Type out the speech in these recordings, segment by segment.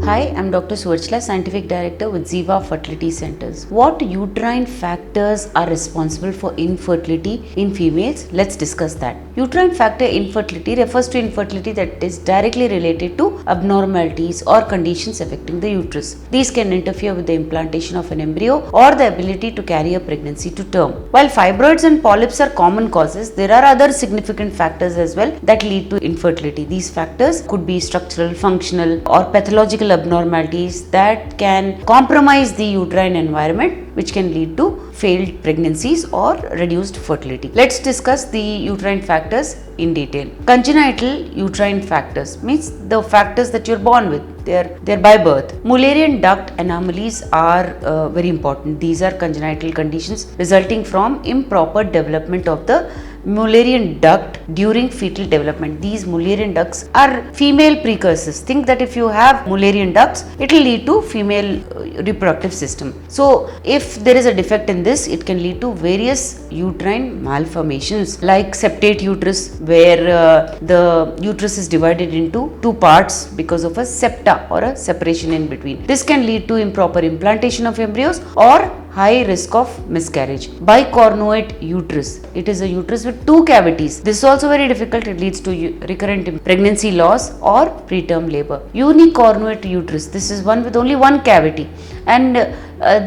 Hi, I'm Dr. Suvarchla, Scientific Director with Ziva Fertility Centers. What uterine factors are responsible for infertility in females? Let's discuss that. Uterine factor infertility refers to infertility that is directly related to abnormalities or conditions affecting the uterus. These can interfere with the implantation of an embryo or the ability to carry a pregnancy to term. While fibroids and polyps are common causes, there are other significant factors as well that lead to infertility. These factors could be structural, functional, or pathological abnormalities that can compromise the uterine environment, which can lead to failed pregnancies or reduced fertility. Let's discuss the uterine factors in detail. Congenital uterine factors means the factors that you're born with. They're by birth. Mullerian duct anomalies are very important. These are congenital conditions resulting from improper development of the Mullerian duct during fetal development. These Mullerian ducts are female precursors. Think that if you have Mullerian ducts, it will lead to female reproductive system. So if there is a defect in this, it can lead to various uterine malformations like septate uterus, where the uterus is divided into two parts because of a septa or a separation in between. This can lead to improper implantation of embryos or high risk of miscarriage. Bicornuate uterus. It is a uterus with two cavities. This is also very difficult. It leads to recurrent pregnancy loss or preterm labor. Unicornuate uterus. This is one with only one cavity, and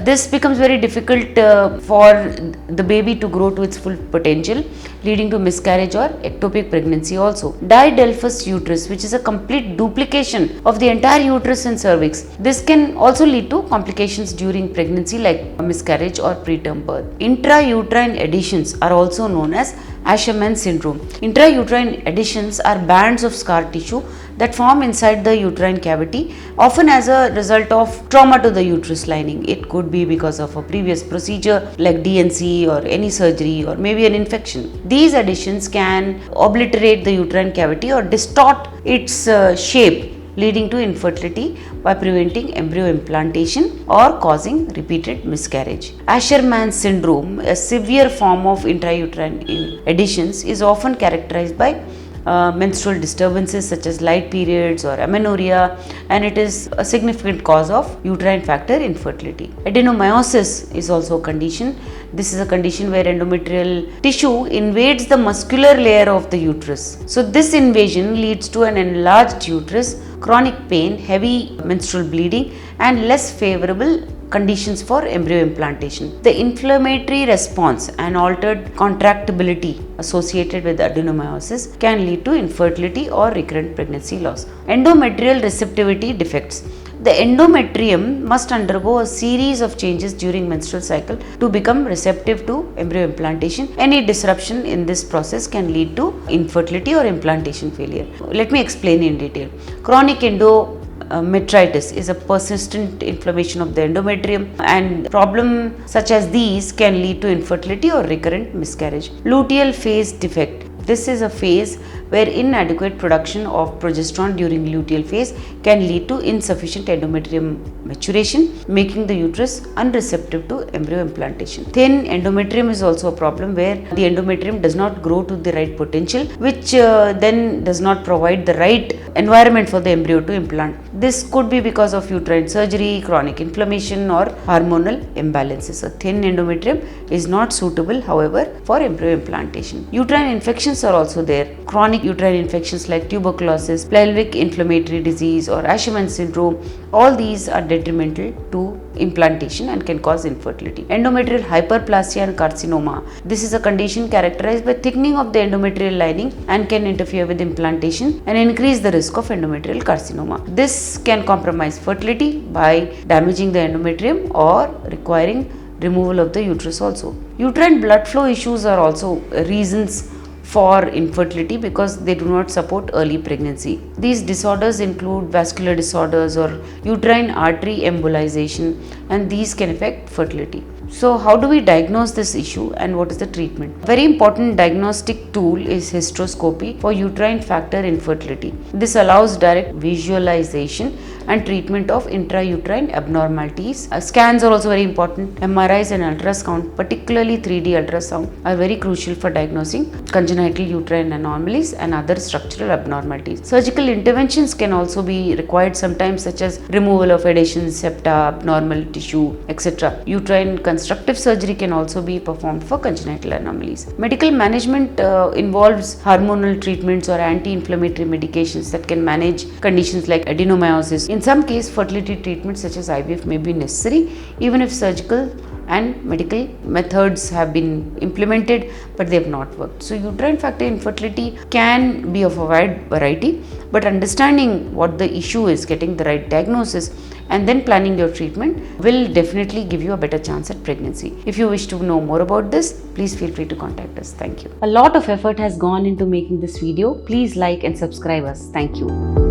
this becomes very difficult for the baby to grow to its full potential, leading to miscarriage or ectopic pregnancy also. Didelphus uterus, which is a complete duplication of the entire uterus and cervix. This can also lead to complications during pregnancy like miscarriage or preterm birth. Intrauterine adhesions are also known as Asherman syndrome. Intrauterine adhesions are bands of scar tissue that form inside the uterine cavity, often as a result of trauma to the uterus lining. It could be because of a previous procedure like DNC or any surgery or maybe an infection. These adhesions can obliterate the uterine cavity or distort its shape, leading to infertility by preventing embryo implantation or causing repeated miscarriage. Asherman syndrome, a severe form of intrauterine adhesions, is often characterized by menstrual disturbances such as light periods or amenorrhea, and it is a significant cause of uterine factor infertility. Adenomyosis is also a condition. This is a condition where endometrial tissue invades the muscular layer of the uterus. So this invasion leads to an enlarged uterus, chronic pain, heavy menstrual bleeding, and less favorable conditions for embryo implantation. The inflammatory response and altered contractibility associated with adenomyosis can lead to infertility or recurrent pregnancy loss. Endometrial receptivity defects. The endometrium must undergo a series of changes during menstrual cycle to become receptive to embryo implantation. Any disruption in this process can lead to infertility or implantation failure. Let me explain in detail. Chronic endometritis is a persistent inflammation of the endometrium, and problems such as these can lead to infertility or recurrent miscarriage. Luteal phase defect. This is a phase where inadequate production of progesterone during luteal phase can lead to insufficient endometrium maturation, making the uterus unreceptive to embryo implantation. Thin endometrium is also a problem where the endometrium does not grow to the right potential, which then does not provide the right environment for the embryo to implant. This could be because of uterine surgery, chronic inflammation, or hormonal imbalances. A thin endometrium is not suitable, however, for embryo implantation. Uterine infections are also there. Chronic uterine infections like tuberculosis, pelvic inflammatory disease, or Asherman syndrome, all these are detrimental to implantation and can cause infertility. Endometrial hyperplasia and carcinoma. This is a condition characterized by thickening of the endometrial lining and can interfere with implantation and increase the risk of endometrial carcinoma. This can compromise fertility by damaging the endometrium or requiring removal of the uterus also. Uterine blood flow issues are also reasons for infertility because they do not support early pregnancy. These disorders include vascular disorders or uterine artery embolization, and these can affect fertility. So how do we diagnose this issue and what is the treatment? Very important diagnostic tool is hysteroscopy for uterine factor infertility. This allows direct visualization and treatment of intrauterine abnormalities. Scans are also very important. MRIs and ultrasound, particularly 3D ultrasound, are very crucial for diagnosing congenital uterine anomalies and other structural abnormalities. Surgical interventions can also be required sometimes, such as removal of adhesions, septa, abnormal tissue, etc. Uterine constructive surgery can also be performed for congenital anomalies. Medical management involves hormonal treatments or anti-inflammatory medications that can manage conditions like adenomyosis. In some cases, fertility treatments such as IVF may be necessary, even if surgical and medical methods have been implemented, but they have not worked. So uterine factor infertility can be of a wide variety, but understanding what the issue is, getting the right diagnosis, and then planning your treatment will definitely give you a better chance at pregnancy. If you wish to know more about this, please feel free to contact us. Thank you. A lot of effort has gone into making this video. Please like and subscribe us. Thank you.